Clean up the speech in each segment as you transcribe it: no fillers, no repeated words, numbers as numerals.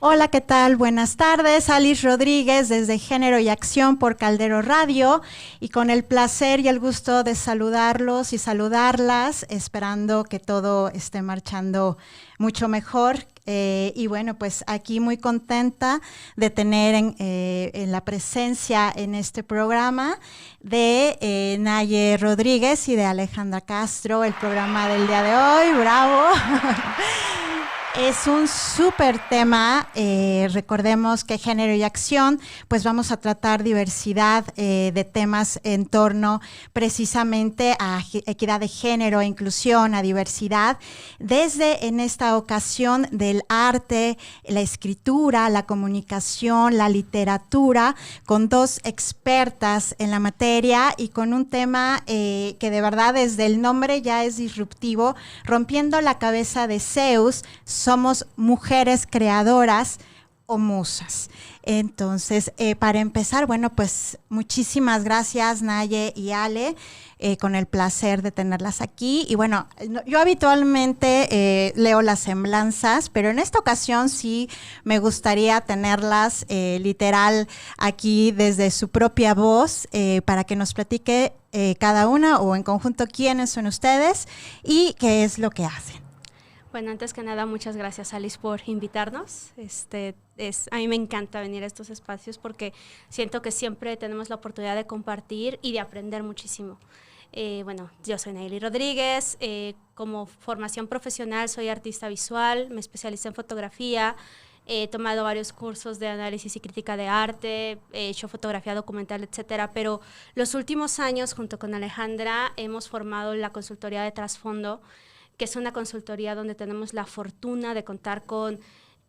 Hola, ¿qué tal? Buenas tardes. Alice Rodríguez desde Género y Acción por Caldero Radio y con el placer y el gusto de saludarlos y saludarlas, esperando que todo esté marchando mucho mejor. Y bueno, pues aquí muy contenta de tener en la presencia en este programa de Naye Rodríguez y de Alejandra Castro, el programa del día de hoy. ¡Bravo! Es un súper tema, recordemos que Género y Acción, pues vamos a tratar diversidad de temas en torno precisamente a equidad de género, a inclusión, a diversidad, desde en esta ocasión del arte, la escritura, la comunicación, la literatura, con dos expertas en la materia y con un tema que de verdad desde el nombre ya es disruptivo, rompiendo la cabeza de Zeus. Somos mujeres creadoras o musas. Entonces, para empezar, bueno, pues muchísimas gracias Naye y Ale, con el placer de tenerlas aquí. Y bueno, yo habitualmente leo las semblanzas, pero en esta ocasión sí me gustaría tenerlas literal aquí desde su propia voz, para que nos platique cada una o en conjunto quiénes son ustedes y qué es lo que hacen. Bueno, antes que nada, muchas gracias, Alice, por invitarnos. A mí me encanta venir a estos espacios porque siento que siempre tenemos la oportunidad de compartir y de aprender muchísimo. Bueno, yo soy Naye Rodríguez. Como formación profesional soy artista visual, me especialicé en fotografía. He tomado varios cursos de análisis y crítica de arte, he hecho fotografía documental, etcétera, pero los últimos años, junto con Alejandra, hemos formado la consultoría de Trasfondo, que es una consultoría donde tenemos la fortuna de contar con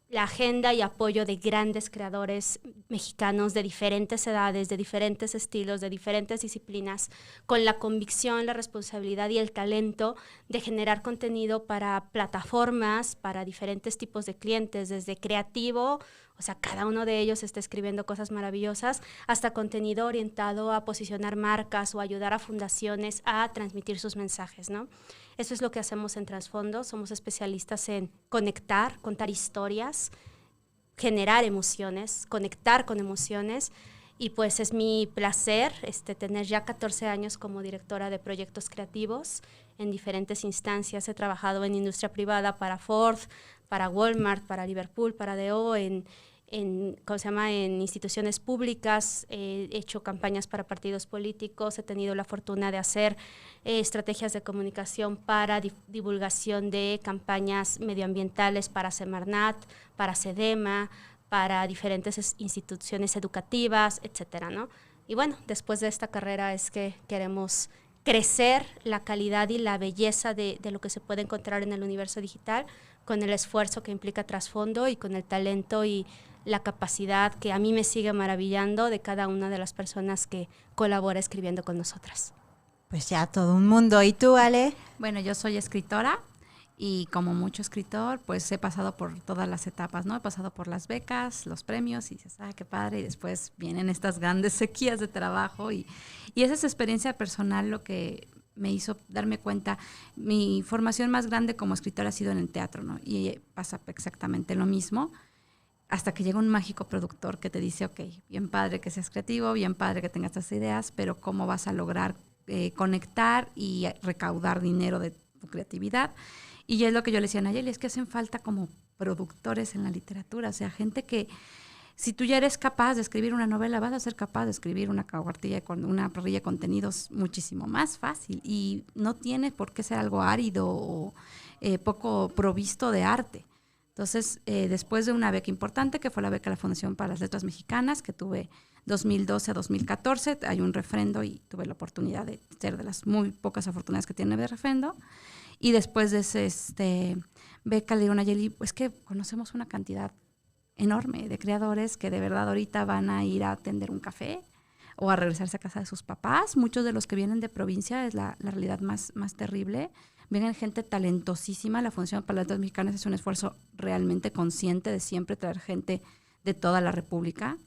la agenda y apoyo de grandes creadores mexicanos de diferentes edades, de diferentes estilos, de diferentes disciplinas, con la convicción, la responsabilidad y el talento de generar contenido para plataformas, para diferentes tipos de clientes, desde creativo, o sea, cada uno de ellos está escribiendo cosas maravillosas, hasta contenido orientado a posicionar marcas o ayudar a fundaciones a transmitir sus mensajes, ¿no? Eso es lo que hacemos en Trasfondo. Somos especialistas en conectar, contar historias, generar emociones, conectar con emociones. Y pues es mi placer tener ya 14 años como directora de proyectos creativos en diferentes instancias. He trabajado en industria privada para Ford, para Walmart, para Liverpool, para D.O., en instituciones públicas. He hecho campañas para partidos políticos, he tenido la fortuna de hacer estrategias de comunicación para divulgación de campañas medioambientales para Semarnat, para Sedema, para diferentes instituciones educativas, etcétera, ¿no? Y bueno, después de esta carrera es que queremos crecer la calidad y la belleza de lo que se puede encontrar en el universo digital, con el esfuerzo que implica Trasfondo y con el talento y la capacidad que a mí me sigue maravillando de cada una de las personas que colabora escribiendo con nosotras. Pues ya todo un mundo. ¿Y tú, Ale? Bueno, yo soy escritora y como mucho escritor, pues he pasado por todas las etapas, ¿no? He pasado por las becas, los premios y dices, qué padre, y después vienen estas grandes sequías de trabajo y esa es experiencia personal lo que me hizo darme cuenta. Mi formación más grande como escritora ha sido en el teatro, ¿no? Y pasa exactamente lo mismo, hasta que llega un mágico productor que te dice, ok, bien padre que seas creativo, bien padre que tengas estas ideas, pero ¿cómo vas a lograr conectar y recaudar dinero de tu creatividad? Y es lo que yo le decía a Nayeli, es que hacen falta como productores en la literatura, o sea, gente que, si tú ya eres capaz de escribir una novela, vas a ser capaz de escribir una parrilla de contenidos muchísimo más fácil y no tiene por qué ser algo árido o poco provisto de arte. Entonces, después de una beca importante, que fue la beca de la Fundación para las Letras Mexicanas, que tuve 2012 a 2014, hay un refrendo y tuve la oportunidad de ser de las muy pocas afortunadas que tiene de refrendo. Y después de ese beca le digo a Nayeli, pues que conocemos una cantidad enorme de creadores que de verdad ahorita van a ir a atender un café o a regresarse a casa de sus papás. Muchos de los que vienen de provincia es la realidad más terrible. Vienen gente talentosísima. La Fundación para las Letras Mexicanas es un esfuerzo realmente consciente de siempre traer gente de toda la República.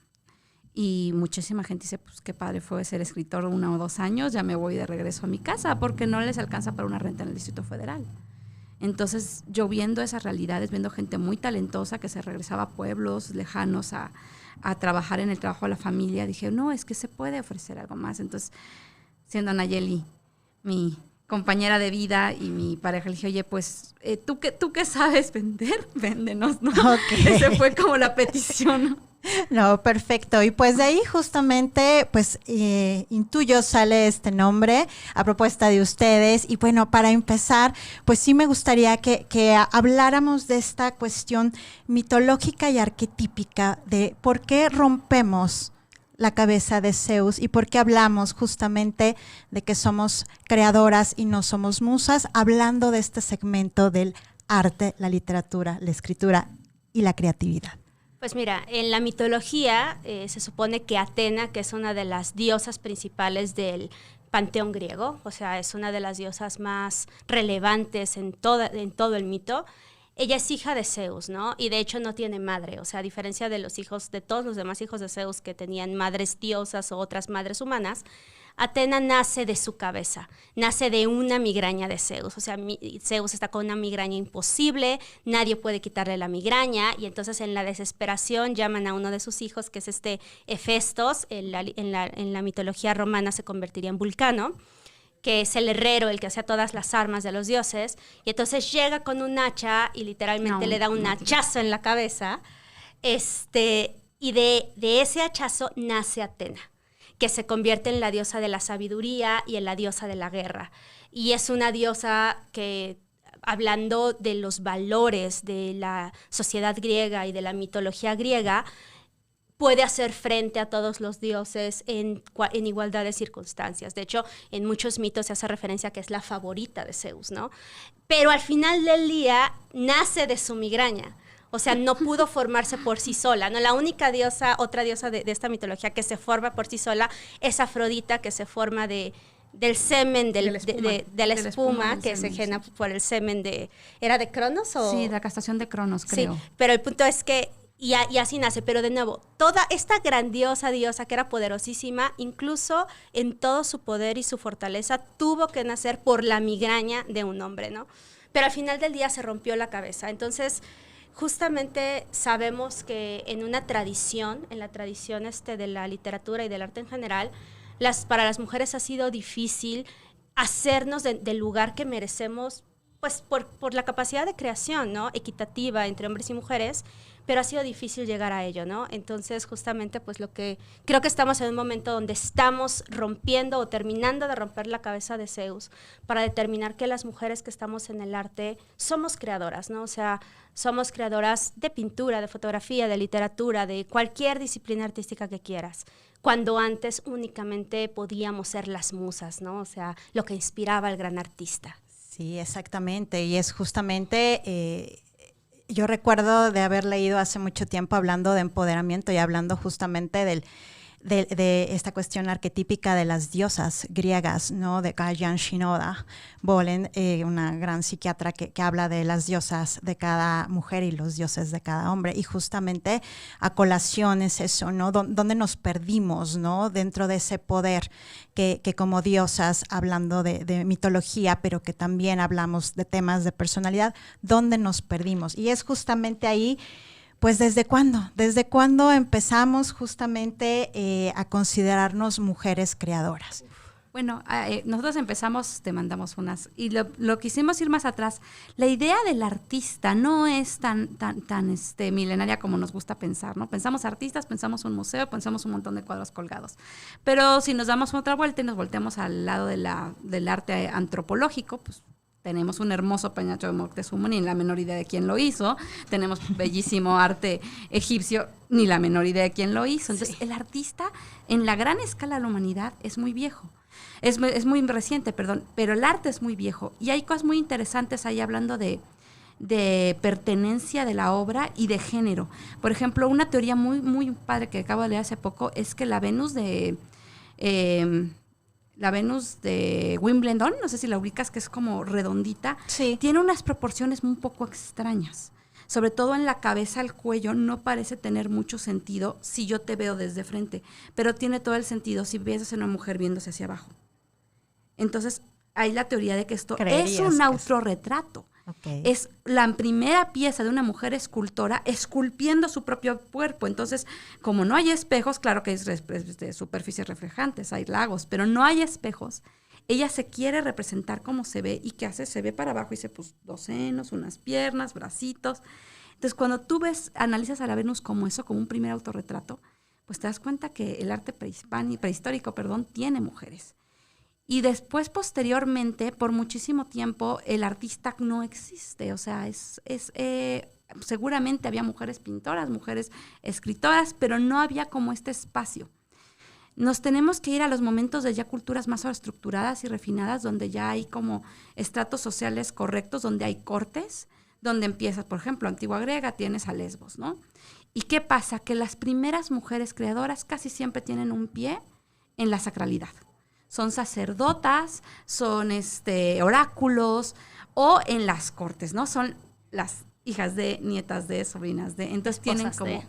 Y muchísima gente dice, pues qué padre fue ser escritor 1 o 2 años, ya me voy de regreso a mi casa porque no les alcanza para una renta en el Distrito Federal. Entonces, yo viendo esas realidades, viendo gente muy talentosa que se regresaba a pueblos lejanos a trabajar en el trabajo de la familia, dije, no, es que se puede ofrecer algo más. Entonces, siendo Nayeli mi compañera de vida y mi pareja, le dije, oye, pues, ¿tú qué sabes vender? Véndenos, ¿no? Okay. Esa fue como la petición. No, perfecto. Y pues de ahí justamente, pues intuyo sale este nombre a propuesta de ustedes. Y bueno, para empezar, pues sí me gustaría que habláramos de esta cuestión mitológica y arquetípica de por qué rompemos la cabeza de Zeus y por qué hablamos justamente de que somos creadoras y no somos musas, hablando de este segmento del arte, la literatura, la escritura y la creatividad. Pues mira, en la mitología se supone que Atena, que es una de las diosas principales del panteón griego, o sea, es una de las diosas más relevantes en todo el mito, ella es hija de Zeus, ¿no? Y de hecho no tiene madre, o sea, a diferencia de todos los demás hijos de Zeus que tenían madres diosas o otras madres humanas, Atena nace de su cabeza, nace de una migraña de Zeus. O sea, Zeus está con una migraña imposible, nadie puede quitarle la migraña, y entonces en la desesperación llaman a uno de sus hijos, que es Hefestos, en la mitología romana se convertiría en Vulcano, que es el herrero, el que hacía todas las armas de los dioses, y entonces llega con un hacha y literalmente le da un hachazo en la cabeza, y de ese hachazo nace Atena, que se convierte en la diosa de la sabiduría y en la diosa de la guerra. Y es una diosa que, hablando de los valores de la sociedad griega y de la mitología griega, puede hacer frente a todos los dioses en igualdad de circunstancias. De hecho, en muchos mitos se hace referencia a que es la favorita de Zeus, ¿no? Pero al final del día nace de su migraña. O sea, no pudo formarse por sí sola, ¿no? La única diosa, otra diosa de esta mitología que se forma por sí sola es Afrodita, que se forma del semen, de la espuma que se genera por el semen ¿era de Cronos? Sí, la castración de Cronos, creo. Sí, pero el punto es que, y así nace, pero de nuevo, toda esta grandiosa diosa que era poderosísima, incluso en todo su poder y su fortaleza, tuvo que nacer por la migraña de un hombre, ¿no? Pero al final del día se rompió la cabeza. Entonces, justamente sabemos que en la tradición de la literatura y del arte en general, para las mujeres ha sido difícil hacernos del lugar que merecemos, pues por la capacidad de creación, ¿no? Equitativa entre hombres y mujeres, pero ha sido difícil llegar a ello, ¿no? Entonces, justamente, pues creo que estamos en un momento donde estamos rompiendo o terminando de romper la cabeza de Zeus para determinar que las mujeres que estamos en el arte somos creadoras, ¿no? O sea, somos creadoras de pintura, de fotografía, de literatura, de cualquier disciplina artística que quieras, cuando antes únicamente podíamos ser las musas, ¿no? O sea, lo que inspiraba al gran artista. Sí, exactamente, y es justamente... yo recuerdo de haber leído hace mucho tiempo hablando de empoderamiento y hablando justamente de esta cuestión arquetípica de las diosas griegas, ¿no? De Gajan Shinoda Bolen, una gran psiquiatra que habla de las diosas de cada mujer y los dioses de cada hombre. Y justamente a colación es eso, ¿no? Donde nos perdimos, ¿no? Dentro de ese poder que como diosas, hablando de mitología, pero que también hablamos de temas de personalidad, ¿dónde nos perdimos? Y es justamente ahí. Pues ¿desde cuándo? ¿Desde cuándo empezamos justamente a considerarnos mujeres creadoras? Bueno, nosotros empezamos, te mandamos unas, y lo quisimos ir más atrás. La idea del artista no es tan milenaria como nos gusta pensar, ¿no? Pensamos artistas, pensamos un museo, pensamos un montón de cuadros colgados. Pero si nos damos otra vuelta y nos volteamos al lado del arte antropológico, pues tenemos un hermoso penacho de Moctezuma, ni la menor idea de quién lo hizo. Tenemos bellísimo arte egipcio, ni la menor idea de quién lo hizo. Entonces, sí, el artista en la gran escala de la humanidad es muy viejo. Es muy reciente, perdón, pero el arte es muy viejo. Y hay cosas muy interesantes ahí hablando de pertenencia de la obra y de género. Por ejemplo, una teoría muy, muy padre que acabo de leer hace poco es que la Venus de Wimbledon, no sé si la ubicas, que es como redondita, sí, tiene unas proporciones un poco extrañas. Sobre todo en la cabeza, el cuello no parece tener mucho sentido si yo te veo desde frente, pero tiene todo el sentido si piensas en una mujer viéndose hacia abajo. Entonces, hay la teoría de que esto es un autorretrato. Okay. Es la primera pieza de una mujer escultora esculpiendo su propio cuerpo. Entonces, como no hay espejos, claro que es de superficies reflejantes, hay lagos, pero no hay espejos. Ella se quiere representar como se ve. ¿Y qué hace? Se ve para abajo y se puso 2 senos, unas piernas, bracitos. Entonces, cuando tú analizas a la Venus como eso, como un primer autorretrato, pues te das cuenta que el arte prehistórico, tiene mujeres. Y después, posteriormente, por muchísimo tiempo, el artista no existe. O sea, seguramente había mujeres pintoras, mujeres escritoras, pero no había como este espacio. Nos tenemos que ir a los momentos de ya culturas más estructuradas y refinadas, donde ya hay como estratos sociales correctos, donde hay cortes, donde empiezas, por ejemplo, antigua griega, tienes a Lesbos, ¿no? ¿Y qué pasa? Que las primeras mujeres creadoras casi siempre tienen un pie en la sacralidad. Son sacerdotas, son oráculos, o en las cortes, ¿no? Son las hijas de, nietas de, sobrinas de. Entonces tienen como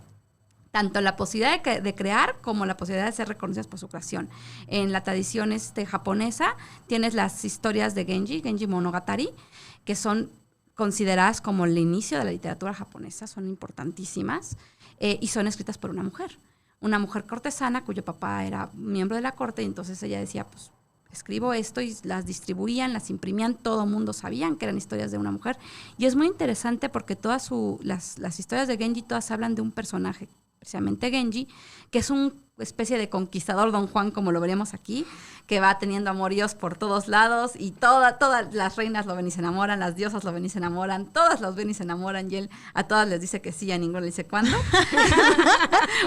tanto la posibilidad de crear como la posibilidad de ser reconocidas por su creación. En la tradición japonesa tienes las historias de Genji Monogatari, que son consideradas como el inicio de la literatura japonesa, son importantísimas, y son escritas por una mujer cortesana cuyo papá era miembro de la corte, y entonces ella decía, pues escribo esto, y las distribuían, las imprimían, todo el mundo sabían que eran historias de una mujer. Y es muy interesante porque todas las historias de Genji todas hablan de un personaje, precisamente Genji, que es una especie de conquistador Don Juan, como lo veríamos aquí, que va teniendo amoríos por todos lados, y todas las reinas lo ven y se enamoran, las diosas lo ven y se enamoran, todas los ven y se enamoran, y él a todas les dice que sí, a ninguno le dice cuándo.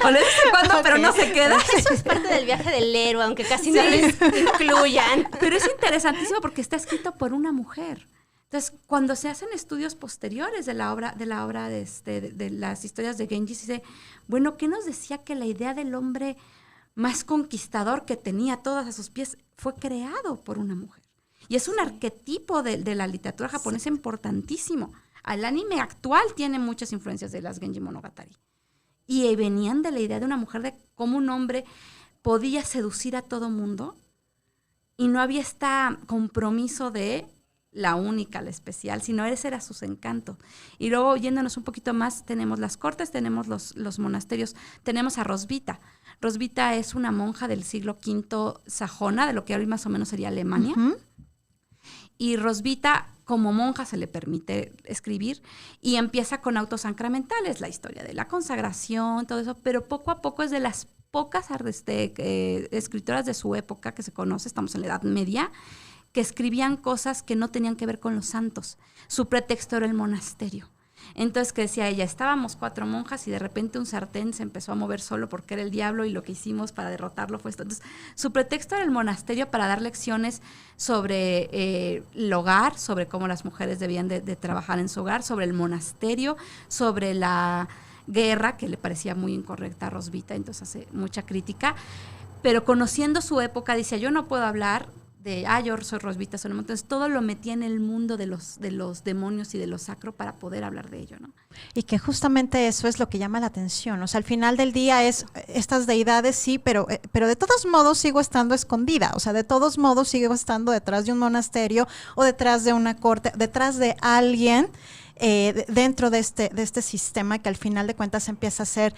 O le dice cuándo, pero no se queda. Eso es parte del viaje del héroe, aunque casi no les incluyan. Pero es interesantísimo porque está escrito por una mujer. Entonces, cuando se hacen estudios posteriores de la obra de las historias de Genji, se dice, bueno, ¿qué nos decía que la idea del hombre más conquistador que tenía todas a sus pies fue creado por una mujer? Y es un arquetipo de la literatura japonesa importantísimo. El anime actual tiene muchas influencias de las Genji Monogatari. Y venían de la idea de una mujer, de cómo un hombre podía seducir a todo mundo, y no había este compromiso de la única, la especial, sino ese era sus encantos. Y luego, yéndonos un poquito más, tenemos las cortes, tenemos los monasterios, tenemos a Rosvita. Rosvita es una monja del siglo V sajona, de lo que hoy más o menos sería Alemania. Uh-huh. Y Rosvita, como monja, se le permite escribir y empieza con autos sacramentales, la historia de la consagración, todo eso, pero poco a poco es de las pocas escritoras de su época que se conoce, estamos en la Edad Media, que escribían cosas que no tenían que ver con los santos. Su pretexto era el monasterio. Entonces, que decía ella, estábamos 4 monjas y de repente un sartén se empezó a mover solo porque era el diablo, y lo que hicimos para derrotarlo fue esto. Entonces, su pretexto era el monasterio para dar lecciones sobre el hogar, sobre cómo las mujeres debían de trabajar en su hogar, sobre el monasterio, sobre la guerra, que le parecía muy incorrecta a Rosvita, entonces hace mucha crítica. Pero conociendo su época, dice, yo no puedo hablar yo soy Rosvita solamente. Entonces todo lo metía en el mundo de los demonios y de lo sacro para poder hablar de ello, ¿no? Y que justamente eso es lo que llama la atención. O sea, al final del día es estas deidades, sí, pero de todos modos sigo estando escondida. O sea, de todos modos sigo estando detrás de un monasterio o detrás de una corte, detrás de alguien. Dentro de este sistema que al final de cuentas empieza a ser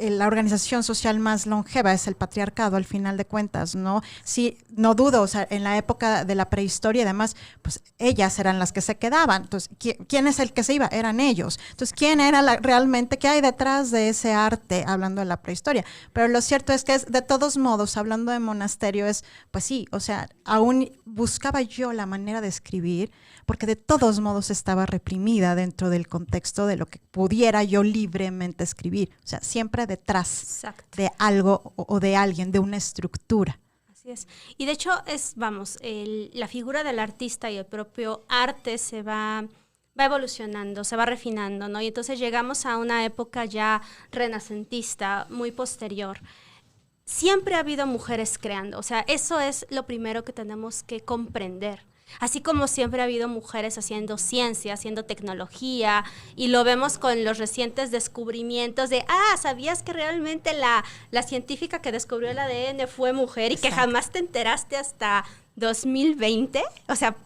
la organización social más longeva, es el patriarcado al final de cuentas, ¿no? Sí, no dudo, o sea, en la época de la prehistoria y demás, pues ellas eran las que se quedaban. Entonces, ¿quién es el que se iba? Eran ellos. Entonces, ¿quién era realmente? ¿Qué hay detrás de ese arte hablando de la prehistoria? Pero lo cierto es que de todos modos, hablando de monasterio, pues sí, o sea, aún buscaba yo la manera de escribir, porque de todos modos estaba reprimida dentro del contexto de lo que pudiera yo libremente escribir. O sea, siempre detrás Exacto. de algo o de alguien, de una estructura. Así es. Y de hecho la figura del artista y el propio arte se va evolucionando, se va refinando, ¿no? Y entonces llegamos a una época ya renacentista, muy posterior. Siempre ha habido mujeres creando, o sea, eso es lo primero que tenemos que comprender. Así como siempre ha habido mujeres haciendo ciencia, haciendo tecnología, y lo vemos con los recientes descubrimientos de, ¿sabías que realmente la científica que descubrió el ADN fue mujer? Exacto. Y que jamás te enteraste hasta 2020, o sea,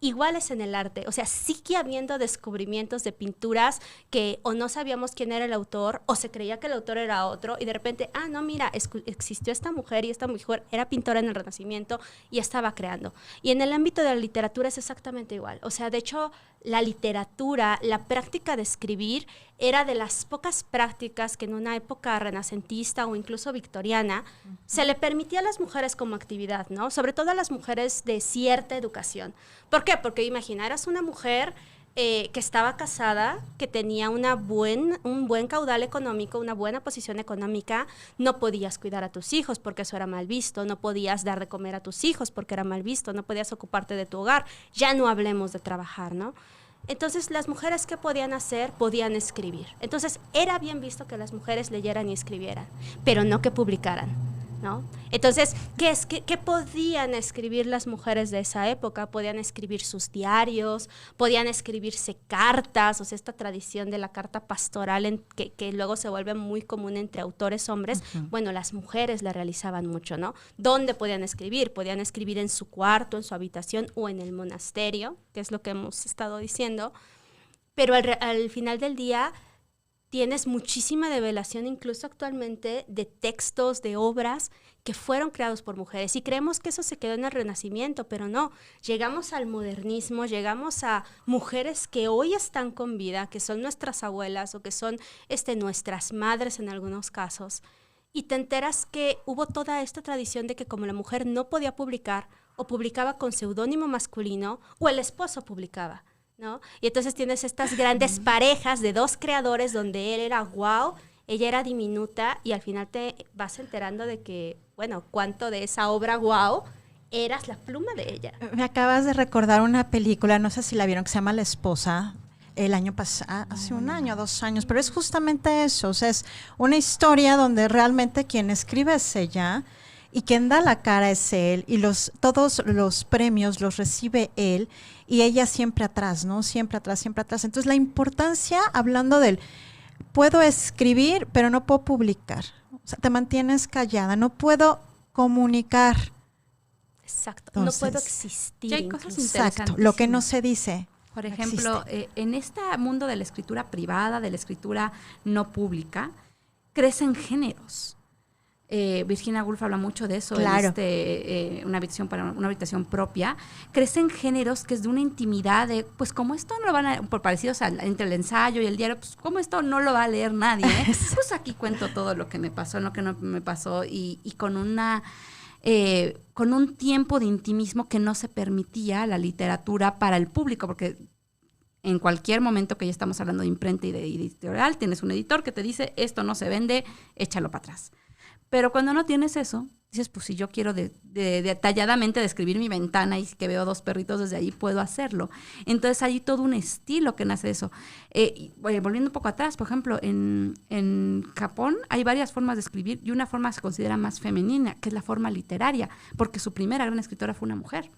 iguales en el arte, o sea, sigue habiendo descubrimientos de pinturas que o no sabíamos quién era el autor o se creía que el autor era otro y de repente, no, mira, existió esta mujer y esta mujer era pintora en el Renacimiento y estaba creando. Y en el ámbito de la literatura es exactamente igual, o sea, de hecho, la literatura, la práctica de escribir era de las pocas prácticas que en una época renacentista o incluso victoriana se le permitía a las mujeres como actividad, ¿no? Sobre todo a las mujeres de cierta educación. ¿Por qué? Porque imagina, eras una mujer que estaba casada, que tenía un buen caudal económico, una buena posición económica, no podías cuidar a tus hijos porque eso era mal visto, no podías dar de comer a tus hijos porque era mal visto, no podías ocuparte de tu hogar, ya no hablemos de trabajar, ¿no? Entonces, las mujeres, ¿qué podían hacer? Podían escribir. Entonces, era bien visto que las mujeres leyeran y escribieran, pero no que publicaran, ¿no? Entonces, ¿qué podían escribir las mujeres de esa época? Podían escribir sus diarios, podían escribirse cartas, o sea, esta tradición de la carta pastoral que luego se vuelve muy común entre autores hombres. Bueno, las mujeres la realizaban mucho, ¿no? ¿Dónde podían escribir? Podían escribir en su cuarto, en su habitación o en el monasterio, que es lo que hemos estado diciendo, pero al final del día tienes muchísima revelación incluso actualmente de textos, de obras que fueron creados por mujeres y creemos que eso se quedó en el Renacimiento, pero no, llegamos al modernismo, llegamos a mujeres que hoy están con vida, que son nuestras abuelas o que son nuestras madres en algunos casos, y te enteras que hubo toda esta tradición de que como la mujer no podía publicar o publicaba con seudónimo masculino o el esposo publicaba, ¿no? Y entonces tienes estas grandes parejas de dos creadores donde él era wow, ella era diminuta y al final te vas enterando de que, bueno, cuánto de esa obra wow eras la pluma de ella. Me acabas de recordar una película, no sé si la vieron, que se llama La Esposa, el año pasado, hace un año, 2 años, pero es justamente eso, o sea, es una historia donde realmente quien escribe es ella y quien da la cara es él y todos los premios los recibe él y ella siempre atrás, ¿no? Siempre atrás, siempre atrás. Entonces la importancia, hablando del, puedo escribir, pero no puedo publicar. O sea, te mantienes callada, no puedo comunicar. Exacto, Entonces, no puedo existir. hay cosas exacto, lo que no se dice. Por ejemplo, en este mundo de la escritura privada, de la escritura no pública, crecen géneros. Virginia Woolf habla mucho de eso, claro. Una habitación propia. Crecen géneros que es de una intimidad de, pues como esto no lo van a, por parecidos entre el ensayo y el diario, pues como esto no lo va a leer nadie, pues aquí cuento todo lo que me pasó, lo que no me pasó y con con un tiempo de intimismo que no se permitía la literatura para el público, porque en cualquier momento que ya estamos hablando de imprenta y de editorial, tienes un editor que te dice, esto no se vende, échalo para atrás. Pero cuando no tienes eso, dices, pues si yo quiero detalladamente describir mi ventana y que veo 2 perritos desde ahí, puedo hacerlo. Entonces hay todo un estilo que nace de eso. Volviendo un poco atrás, por ejemplo, en Japón hay varias formas de escribir y una forma se considera más femenina, que es la forma literaria, porque su primera gran escritora fue una mujer.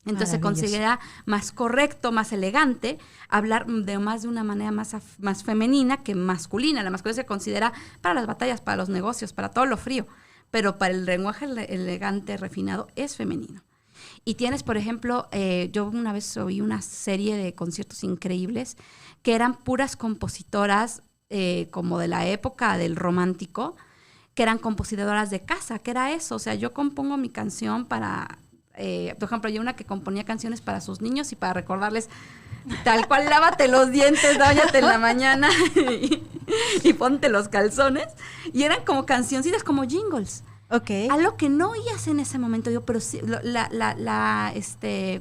Entonces se considera más correcto, más elegante, hablar de una manera más femenina que masculina. La masculina se considera para las batallas, para los negocios, para todo lo frío, pero para el lenguaje elegante, refinado, es femenino. Y tienes, por ejemplo, yo una vez oí una serie de conciertos increíbles que eran puras compositoras como de la época del romántico, que eran compositoras de casa, que era eso. O sea, yo compongo mi canción para... por ejemplo, hay una que componía canciones para sus niños y para recordarles tal cual, lávate los dientes, báñate en la mañana y ponte los calzones. Y eran como cancioncitas, como jingles. Okay. Algo que no oías en ese momento. Yo, pero sí, la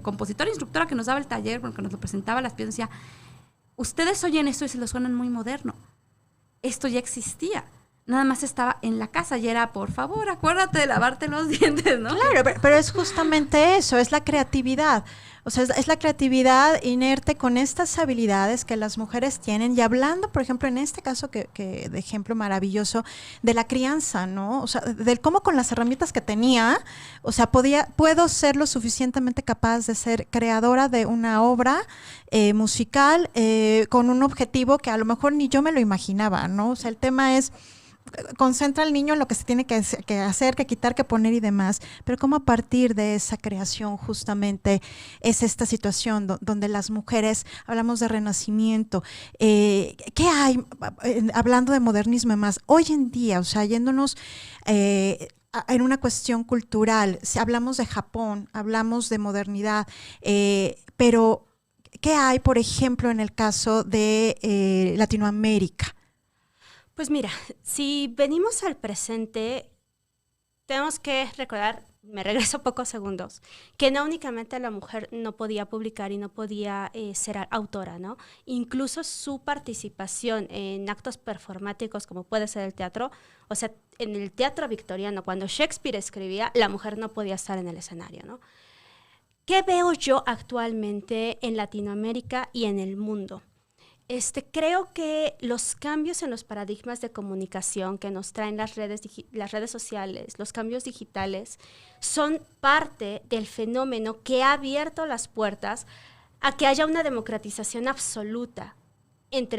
compositora instructora que nos daba el taller, porque nos lo presentaba las piezas, decía, ustedes oyen esto y se lo suenan muy moderno. Esto ya existía. Nada más estaba en la casa y era, por favor, acuérdate de lavarte los dientes, ¿no? Claro, pero es justamente eso, es la creatividad. O sea, es la creatividad inerte con estas habilidades que las mujeres tienen. Y hablando, por ejemplo, en este caso que de ejemplo maravilloso, de la crianza, ¿no? O sea, del cómo con las herramientas que tenía, o sea, puedo ser lo suficientemente capaz de ser creadora de una obra musical con un objetivo que a lo mejor ni yo me lo imaginaba, ¿no? O sea, el tema es... concentra al niño en lo que se tiene que hacer, que quitar, que poner y demás, pero cómo a partir de esa creación justamente es esta situación donde las mujeres, hablamos de renacimiento, ¿qué hay, hablando de modernismo y más, hoy en día, o sea, yéndonos en una cuestión cultural, si hablamos de Japón, hablamos de modernidad, pero ¿qué hay, por ejemplo, en el caso de Latinoamérica? Pues mira, si venimos al presente, tenemos que recordar, me regreso pocos segundos, que no únicamente la mujer no podía publicar y no podía ser autora, ¿no? Incluso su participación en actos performáticos, como puede ser el teatro, o sea, en el teatro victoriano, cuando Shakespeare escribía, la mujer no podía estar en el escenario, ¿no? ¿Qué veo yo actualmente en Latinoamérica y en el mundo? Creo que los cambios en los paradigmas de comunicación que nos traen las redes sociales, los cambios digitales, son parte del fenómeno que ha abierto las puertas a que haya una democratización absoluta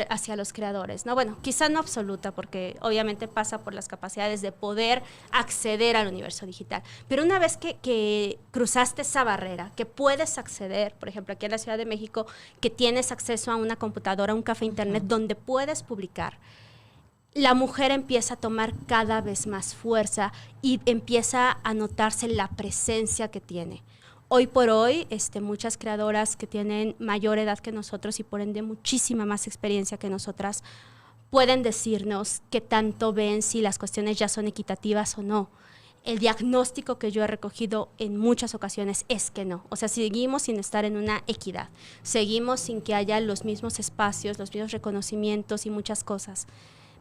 hacia los creadores, ¿no? Bueno, quizá no absoluta, porque obviamente pasa por las capacidades de poder acceder al universo digital. Pero una vez que cruzaste esa barrera, que puedes acceder, por ejemplo, aquí en la Ciudad de México, que tienes acceso a una computadora, a un café internet, donde puedes publicar, la mujer empieza a tomar cada vez más fuerza y empieza a notarse la presencia que tiene. Hoy por hoy, muchas creadoras que tienen mayor edad que nosotros y por ende muchísima más experiencia que nosotras pueden decirnos qué tanto ven, si las cuestiones ya son equitativas o no. El diagnóstico que yo he recogido en muchas ocasiones es que no. O sea, seguimos sin estar en una equidad. Seguimos sin que haya los mismos espacios, los mismos reconocimientos y muchas cosas.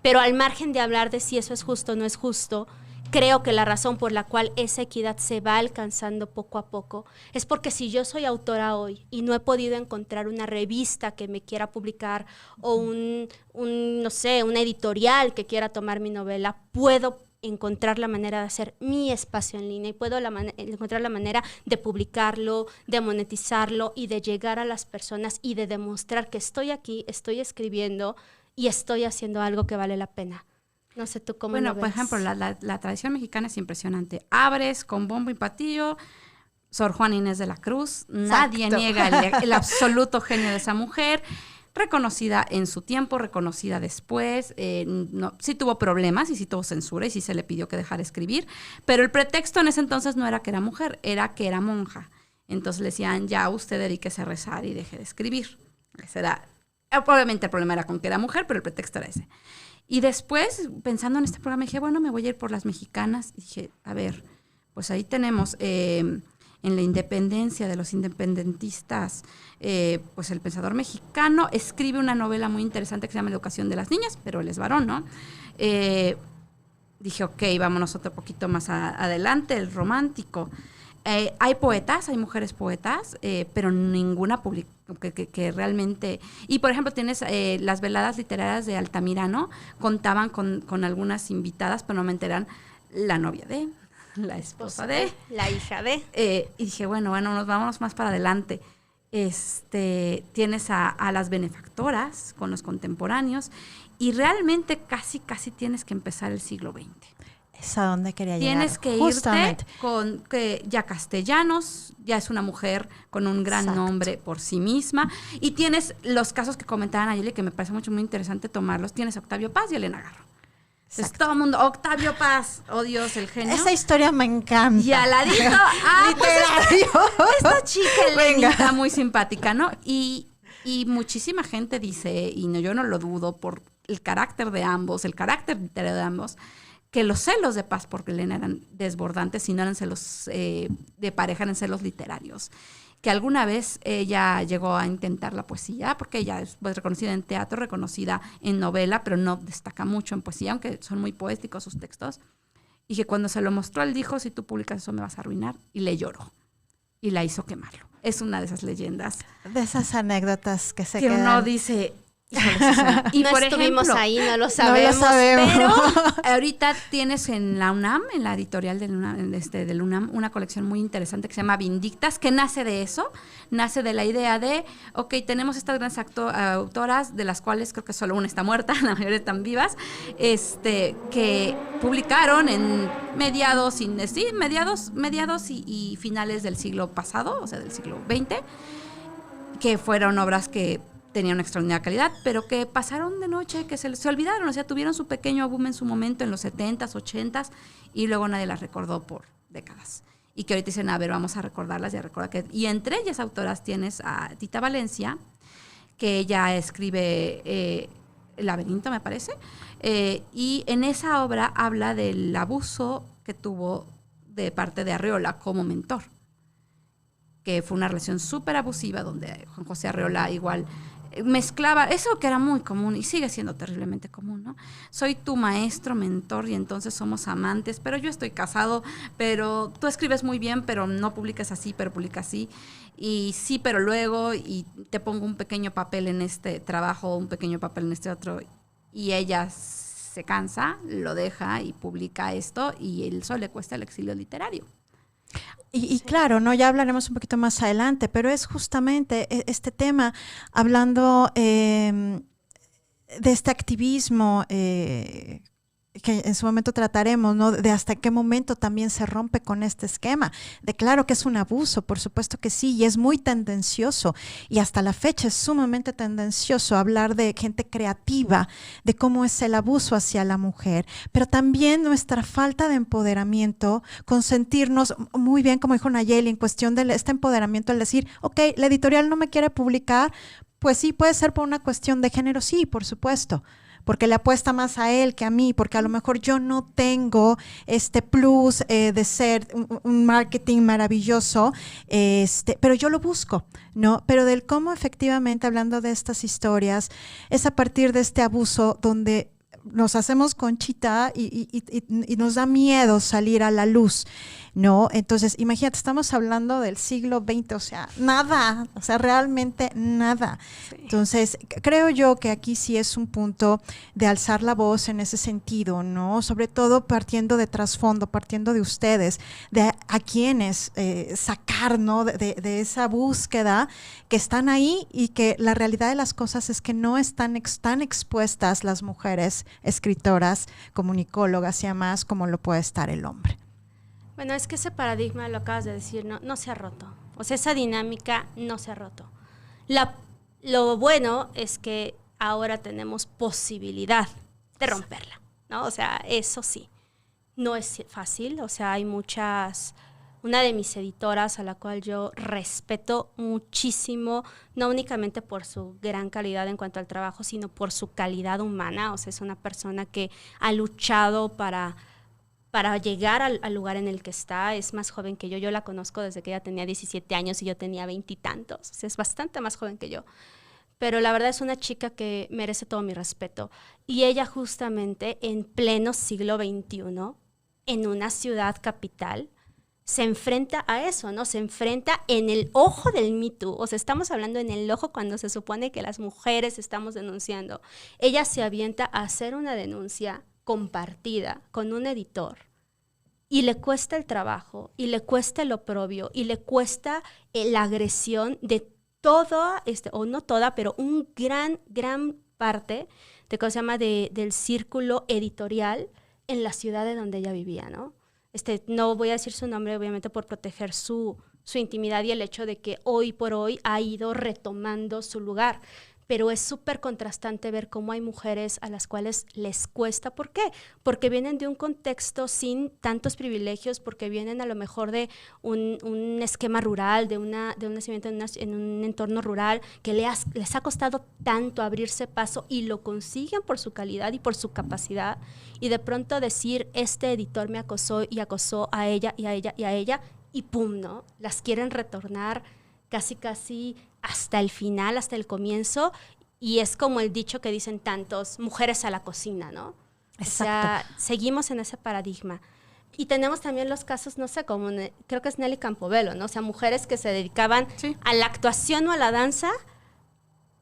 Pero al margen de hablar de si eso es justo o no es justo, creo que la razón por la cual esa equidad se va alcanzando poco a poco es porque si yo soy autora hoy y no he podido encontrar una revista que me quiera publicar o no sé, una editorial que quiera tomar mi novela, puedo encontrar la manera de hacer mi espacio en línea y puedo encontrar la manera de publicarlo, de monetizarlo y de llegar a las personas y de demostrar que estoy aquí, estoy escribiendo y estoy haciendo algo que vale la pena. No sé tú cómo lo ves. Bueno, por ejemplo, la tradición mexicana es impresionante. Abres con bombo y platillo, Sor Juana Inés de la Cruz. Nadie niega el absoluto genio de esa mujer. Reconocida en su tiempo, reconocida después. Sí tuvo problemas y sí tuvo censura y sí se le pidió que dejara escribir. Pero el pretexto en ese entonces no era que era mujer, era que era monja. Entonces le decían, ya usted dedíquese a rezar y deje de escribir. Obviamente el problema era con que era mujer, pero el pretexto era ese. Y después, pensando en este programa, dije, bueno, me voy a ir por las mexicanas. Y dije, a ver, pues ahí tenemos en la independencia de los independentistas, pues el pensador mexicano escribe una novela muy interesante que se llama La educación de las niñas, pero él es varón, ¿no? Dije, ok, vámonos otro poquito más adelante, el romántico. Hay poetas, hay mujeres poetas, pero ninguna que realmente... Y, por ejemplo, tienes las veladas literarias de Altamirano, contaban con algunas invitadas, pero no me enteran la novia de, la esposa de, la hija de. Y dije, bueno, nos vamos más para adelante. Tienes a las benefactoras con los contemporáneos y realmente casi tienes que empezar el siglo XX. Es a donde quería llegar. Tienes que irte con que ya Castellanos, ya es una mujer con un gran nombre por sí misma. Y tienes los casos que comentaban ayer, que me parece muy interesante tomarlos. Tienes a Octavio Paz y Elena Garro. Entonces todo el mundo, Octavio Paz, oh Dios, el genio. Esa historia me encanta. Y al ladito, literario. Pues esta chica Elenita, muy simpática, ¿no? Y muchísima gente dice, y no, yo no lo dudo, por el carácter de ambos, el carácter literario de ambos, que los celos de Paz por Elena eran desbordantes y no eran celos de pareja, eran celos literarios. Que alguna vez ella llegó a intentar la poesía, porque ella es pues, reconocida en teatro, reconocida en novela, pero no destaca mucho en poesía, aunque son muy poéticos sus textos. Y que cuando se lo mostró, él dijo, si tú publicas eso me vas a arruinar. Y le lloró. Y la hizo quemarlo. Es una de esas leyendas. De esas anécdotas que se que quedan. Uno dice... Híjole, Susana. Y no por estuvimos ejemplo, ahí, no lo sabemos, pero ahorita tienes en la UNAM, en la editorial del UNAM, una colección muy interesante que se llama Vindictas, que nace de eso, nace de la idea de, ok, tenemos estas grandes autoras, de las cuales creo que solo una está muerta, la mayoría están vivas, que publicaron en mediados y finales del siglo pasado, o sea, del siglo XX, que fueron obras que tenían una extraordinaria calidad, pero que pasaron de noche, que se olvidaron, o sea, tuvieron su pequeño boom en su momento en los 70s, 80s, y luego nadie las recordó por décadas. Y que ahorita dicen, a ver, vamos a recordarlas y a recordar que... Y entre ellas autoras tienes a Tita Valencia, que ella escribe El laberinto, me parece, y en esa obra habla del abuso que tuvo de parte de Arreola como mentor, que fue una relación súper abusiva donde Juan José Arreola igual mezclaba eso que era muy común y sigue siendo terriblemente común, ¿no? Soy tu maestro, mentor y entonces somos amantes, pero yo estoy casado, pero tú escribes muy bien, pero no publicas así, pero publicas así, y sí, pero luego, y te pongo un pequeño papel en este trabajo, un pequeño papel en este otro, y ella se cansa, lo deja y publica esto, y eso le cuesta el exilio literario. Y claro, ¿no? Ya hablaremos un poquito más adelante, pero es justamente este tema, hablando de este activismo que en su momento trataremos, ¿no? De hasta qué momento también se rompe con este esquema. De claro que es un abuso, por supuesto que sí, y es muy tendencioso, y hasta la fecha es sumamente tendencioso hablar de gente creativa, de cómo es el abuso hacia la mujer, pero también nuestra falta de empoderamiento, consentirnos muy bien, como dijo Nayeli, en cuestión de este empoderamiento, el decir, ok, la editorial no me quiere publicar, pues sí, puede ser por una cuestión de género, sí, por supuesto, porque le apuesta más a él que a mí, porque a lo mejor yo no tengo este plus de ser un marketing maravilloso, pero yo lo busco, ¿no? Pero del cómo efectivamente, hablando de estas historias, es a partir de este abuso donde nos hacemos conchita y nos da miedo salir a la luz, ¿no? Entonces, imagínate, estamos hablando del siglo XX, o sea, nada, o sea, realmente nada. Sí. Entonces, creo yo que aquí sí es un punto de alzar la voz en ese sentido, ¿no? Sobre todo partiendo de trasfondo, partiendo de ustedes, de a quienes sacar, ¿no? De esa búsqueda que están ahí y que la realidad de las cosas es que no están tan expuestas las mujeres escritoras, comunicólogas y demás como lo puede estar el hombre. Bueno, es que ese paradigma, lo acabas de decir, no se ha roto. O sea, esa dinámica no se ha roto. Lo bueno es que ahora tenemos posibilidad de romperla, ¿no? O sea, eso sí, no es fácil. O sea, hay una de mis editoras a la cual yo respeto muchísimo, no únicamente por su gran calidad en cuanto al trabajo, sino por su calidad humana. O sea, es una persona que ha luchado para llegar al lugar en el que está. Es más joven que yo. Yo la conozco desde que ella tenía 17 años y yo tenía 20 y tantos. O sea, es bastante más joven que yo. Pero la verdad es una chica que merece todo mi respeto. Y ella justamente en pleno siglo XXI, en una ciudad capital, se enfrenta a eso, ¿no? Se enfrenta en el ojo del Me Too. O sea, estamos hablando en el ojo cuando se supone que las mujeres estamos denunciando. Ella se avienta a hacer una denuncia compartida con un editor y le cuesta el trabajo y le cuesta el oprobio y le cuesta la agresión de toda, o no toda, pero un gran parte de ¿cómo se llama? Del círculo editorial en la ciudad de donde ella vivía, ¿no? No voy a decir su nombre, obviamente, por proteger su intimidad y el hecho de que hoy por hoy ha ido retomando su lugar. Pero es súper contrastante ver cómo hay mujeres a las cuales les cuesta. ¿Por qué? Porque vienen de un contexto sin tantos privilegios, porque vienen a lo mejor de un esquema rural, de un nacimiento en un entorno rural, que les ha costado tanto abrirse paso y lo consiguen por su calidad y por su capacidad. Y de pronto decir, este editor me acosó y acosó a ella y a ella y a ella, y pum, ¿no? Las quieren retornar casi hasta el final, hasta el comienzo, y es como el dicho que dicen tantos, mujeres a la cocina, ¿no? Exacto. O sea, seguimos en ese paradigma. Y tenemos también los casos, no sé, como creo que es Nelly Campobello, ¿no? O sea, mujeres que se dedicaban a la actuación o a la danza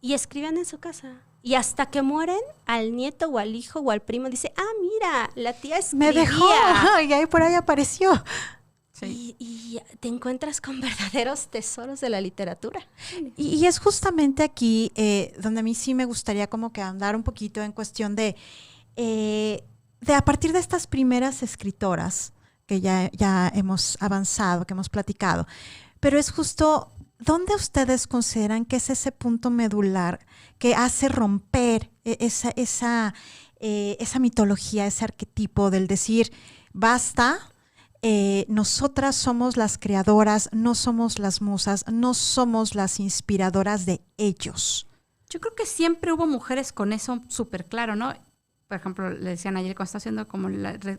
y escribían en su casa. Y hasta que mueren, al nieto o al hijo o al primo dice, mira, la tía escribía. Me dejó, y ahí por ahí apareció. Sí. Y te encuentras con verdaderos tesoros de la literatura. Y es justamente aquí donde a mí sí me gustaría como que andar un poquito en cuestión de a partir de estas primeras escritoras que ya hemos avanzado, que hemos platicado, pero es justo, ¿dónde ustedes consideran que es ese punto medular que hace romper esa mitología, ese arquetipo del decir, basta, nosotras somos las creadoras, no somos las musas, no somos las inspiradoras de ellos? Yo creo que siempre hubo mujeres con eso súper claro, ¿no? Por ejemplo, le decían ayer cuando está haciendo como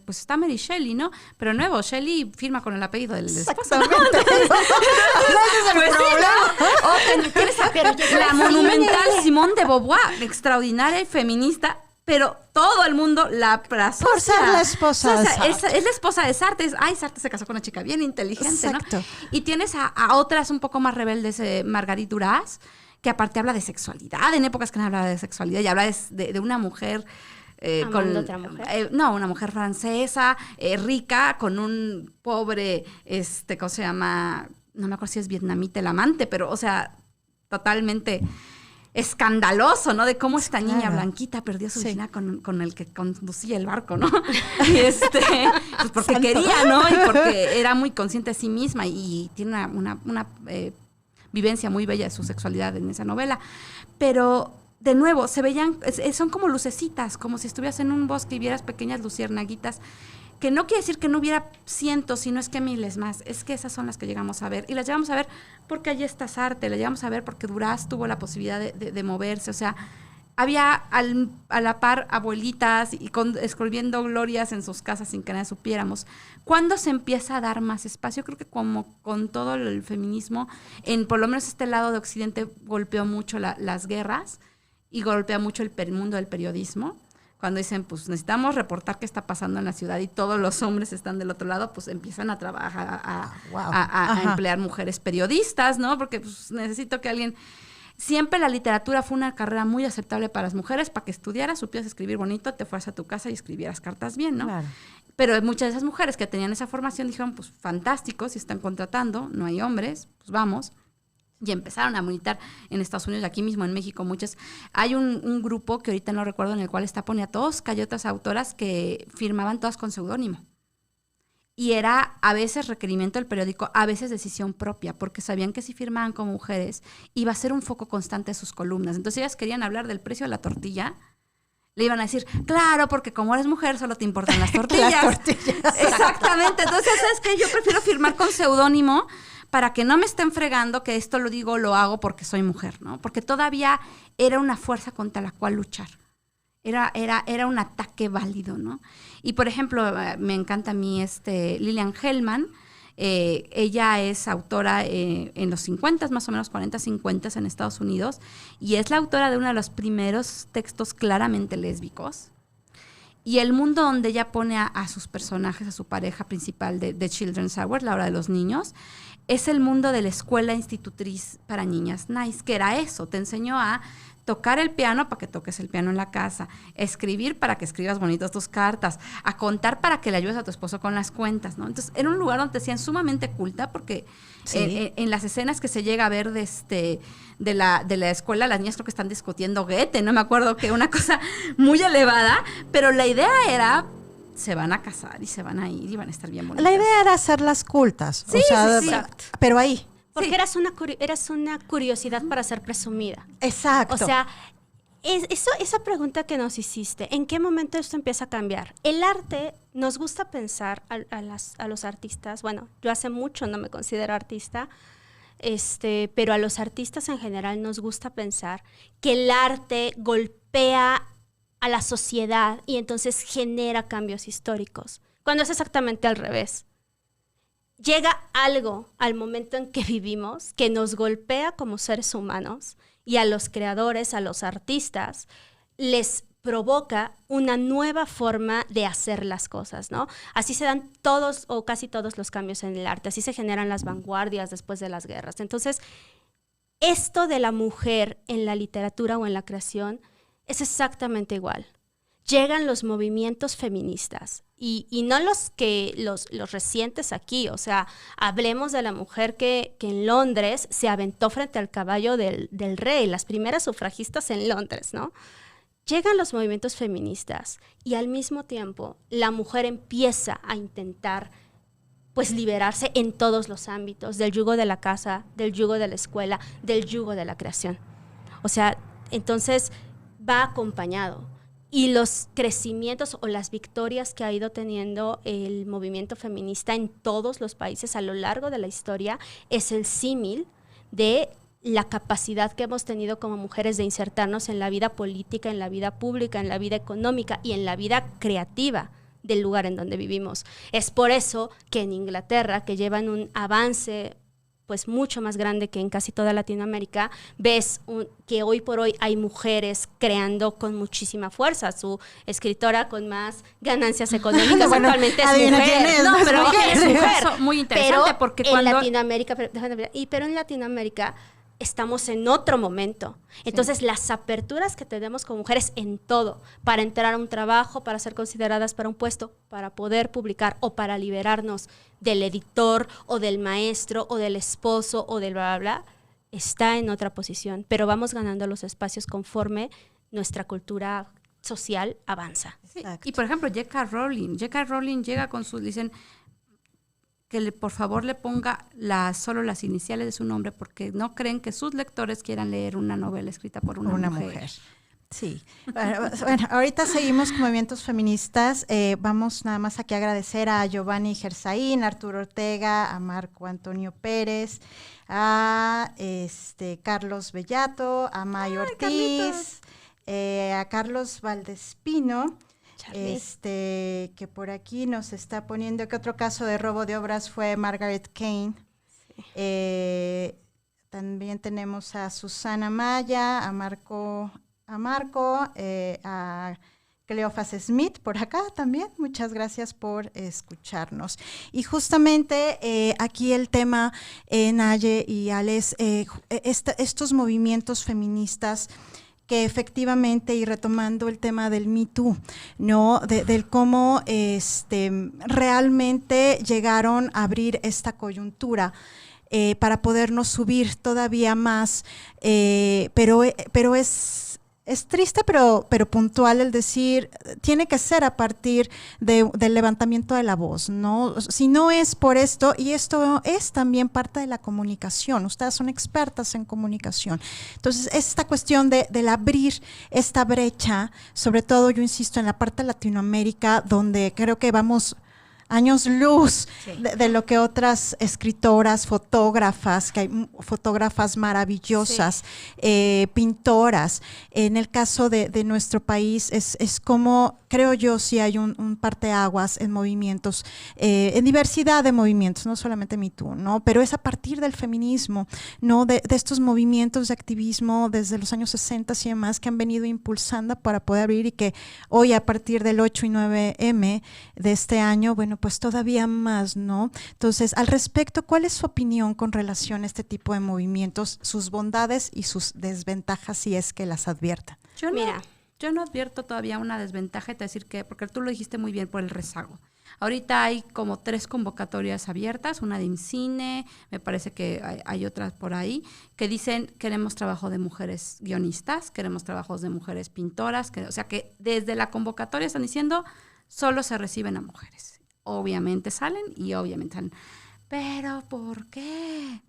pues está Mary Shelley, ¿no? Pero nuevo, Shelley firma con el apellido del esposo, ¿no? La monumental Simone de Beauvoir, extraordinaria y feminista, pero todo el mundo la abraza. Por ser la esposa de Sartre. Es la esposa de Sartre. Sartre se casó con una chica bien inteligente, exacto, ¿no? Y tienes a otras un poco más rebeldes, Marguerite Duras, que aparte habla de sexualidad, en épocas que no hablaba de sexualidad, y habla de una mujer... otra mujer. Una mujer francesa, rica, con un pobre, ¿cómo se llama? No me acuerdo si es vietnamita el amante, pero, o sea, totalmente escandaloso, ¿no? De cómo esta niña blanquita perdió su virginidad con el que conducía el barco, ¿no? Y pues porque quería, ¿no? Y porque era muy consciente de sí misma y tiene una vivencia muy bella de su sexualidad en esa novela. Pero... de nuevo, se veían, son como lucecitas, como si estuvieras en un bosque y vieras pequeñas luciernaguitas, que no quiere decir que no hubiera cientos, sino es que miles más. Es que esas son las que llegamos a ver. Y las llegamos a ver porque allí está Sartre, las llegamos a ver porque Duras tuvo la posibilidad de moverse. O sea, había a la par abuelitas y escribiendo glorias en sus casas sin que nadie supiéramos. ¿Cuándo se empieza a dar más espacio? Creo que como con todo el feminismo, por lo menos este lado de Occidente golpeó mucho las guerras, y golpea mucho el mundo del periodismo. Cuando dicen, pues necesitamos reportar qué está pasando en la ciudad y todos los hombres están del otro lado, pues empiezan a trabajar, a emplear mujeres periodistas, ¿no? Porque pues, necesito que alguien... Siempre la literatura fue una carrera muy aceptable para las mujeres, para que estudiaras, supieras escribir bonito, te fueras a tu casa y escribieras cartas bien, ¿no? Claro. Pero muchas de esas mujeres que tenían esa formación dijeron, pues fantástico, si están contratando, no hay hombres, pues vamos. Y empezaron a militar en Estados Unidos, aquí mismo en México, muchas. Hay un grupo que ahorita no recuerdo, en el cual está Ponia Tosca y otras autoras que firmaban todas con seudónimo. Y era a veces requerimiento del periódico, a veces decisión propia, porque sabían que si firmaban como mujeres iba a ser un foco constante de sus columnas. Entonces ellas querían hablar del precio de la tortilla, le iban a decir, claro, porque como eres mujer solo te importan las tortillas. Las tortillas. Exactamente. Entonces, ¿sabes qué? Yo prefiero firmar con seudónimo para que no me estén fregando que esto lo hago porque soy mujer, ¿no? Porque todavía era una fuerza contra la cual luchar. Era un ataque válido, ¿no? Y, por ejemplo, me encanta a mí Lilian Hellman. Ella es autora en los 50, más o menos 40, 50 en Estados Unidos, y es la autora de uno de los primeros textos claramente lésbicos. Y el mundo donde ella pone a sus personajes, a su pareja principal de Children's Hour, la hora de los niños, es el mundo de la escuela institutriz para niñas nice, que era eso, te enseñó a tocar el piano para que toques el piano en la casa, escribir para que escribas bonitas tus cartas, a contar para que le ayudes a tu esposo con las cuentas, ¿no? Entonces, era un lugar donde te hacían sumamente culta, porque en las escenas que se llega a ver de la escuela, las niñas creo que están discutiendo Goethe, no me acuerdo, que una cosa muy elevada, pero la idea era... se van a casar y se van a ir y van a estar bien bonitas. La idea era hacerlas cultas. Sí, o sea, sí. Pero ahí. Porque eras una curiosidad para ser presumida. Exacto. O sea, esa pregunta que nos hiciste, ¿en qué momento esto empieza a cambiar? El arte, nos gusta pensar a los artistas, bueno, yo hace mucho no me considero artista, pero a los artistas en general nos gusta pensar que el arte golpea a la sociedad y entonces genera cambios históricos, cuando es exactamente al revés. Llega algo al momento en que vivimos que nos golpea como seres humanos, y a los creadores, a los artistas, les provoca una nueva forma de hacer las cosas, ¿no? Así se dan todos o casi todos los cambios en el arte, así se generan las vanguardias después de las guerras. Entonces, esto de la mujer en la literatura o en la creación es exactamente igual. Llegan los movimientos feministas y no los recientes aquí, o sea, hablemos de la mujer que en Londres se aventó frente al caballo del rey, las primeras sufragistas en Londres, ¿no? Llegan los movimientos feministas y al mismo tiempo la mujer empieza a intentar pues liberarse en todos los ámbitos, del yugo de la casa, del yugo de la escuela, del yugo de la creación. O sea, entonces va acompañado. Y los crecimientos o las victorias que ha ido teniendo el movimiento feminista en todos los países a lo largo de la historia es el símil de la capacidad que hemos tenido como mujeres de insertarnos en la vida política, en la vida pública, en la vida económica y en la vida creativa del lugar en donde vivimos. Es por eso que en Inglaterra, que llevan un avance pues mucho más grande que en casi toda Latinoamérica, ves que hoy por hoy hay mujeres creando con muchísima fuerza. Su escritora con más ganancias económicas bueno, actualmente es mujer. No, pero es mujer. Muy interesante pero porque en Latinoamérica, pero en Latinoamérica estamos en otro momento. Entonces, las aperturas que tenemos como mujeres en todo, para entrar a un trabajo, para ser consideradas para un puesto, para poder publicar o para liberarnos del editor o del maestro o del esposo o del bla, bla, bla, está en otra posición. Pero vamos ganando los espacios conforme nuestra cultura social avanza. Sí. Y, por ejemplo, J.K. Rowling llega con sus... Dicen que por favor le ponga solo las iniciales de su nombre porque no creen que sus lectores quieran leer una novela escrita por una mujer. Sí. Bueno, ahorita seguimos con movimientos feministas. Vamos nada más aquí a agradecer a Giovanni Gersaín, a Arturo Ortega, a Marco Antonio Pérez, a Carlos Bellato, a Mayo Ortiz, a Carlos Valdespino, que por aquí nos está poniendo que otro caso de robo de obras fue Margaret Kane. Sí. También tenemos a Susana Maya, a Marco, a Cleofas Smith por acá también. Muchas gracias por escucharnos. Y justamente aquí el tema, Naye y Alex, estos movimientos feministas que efectivamente, y retomando el tema del Me Too, ¿no? Del cómo realmente llegaron a abrir esta coyuntura para podernos subir todavía más, pero es triste, pero puntual el decir, tiene que ser a partir del levantamiento de la voz, ¿no? Si no es por esto, y esto es también parte de la comunicación, ustedes son expertas en comunicación. Entonces, esta cuestión del abrir esta brecha, sobre todo, yo insisto, en la parte de Latinoamérica, donde creo que vamos años luz de lo que otras escritoras, fotógrafas, que hay fotógrafas maravillosas, pintoras. En el caso de nuestro país es como, creo yo, sí hay un parteaguas en movimientos, en diversidad de movimientos, no solamente Me Too, ¿no? Pero es a partir del feminismo, ¿no? De estos movimientos de activismo desde los años 60 y demás que han venido impulsando para poder abrir y que hoy a partir del 8 y 9M de este año, bueno, pues todavía más, ¿no? Entonces, al respecto, ¿cuál es su opinión con relación a este tipo de movimientos, sus bondades y sus desventajas, si es que las adviertan? Yo no advierto todavía una desventaja, te decir que, porque tú lo dijiste muy bien, por el rezago. Ahorita hay como 3 convocatorias abiertas, una de IMCINE, me parece que hay otras por ahí, que dicen queremos trabajo de mujeres guionistas, queremos trabajos de mujeres pintoras, o sea que desde la convocatoria están diciendo solo se reciben a mujeres. Obviamente salen y obviamente salen. ¿Pero por qué?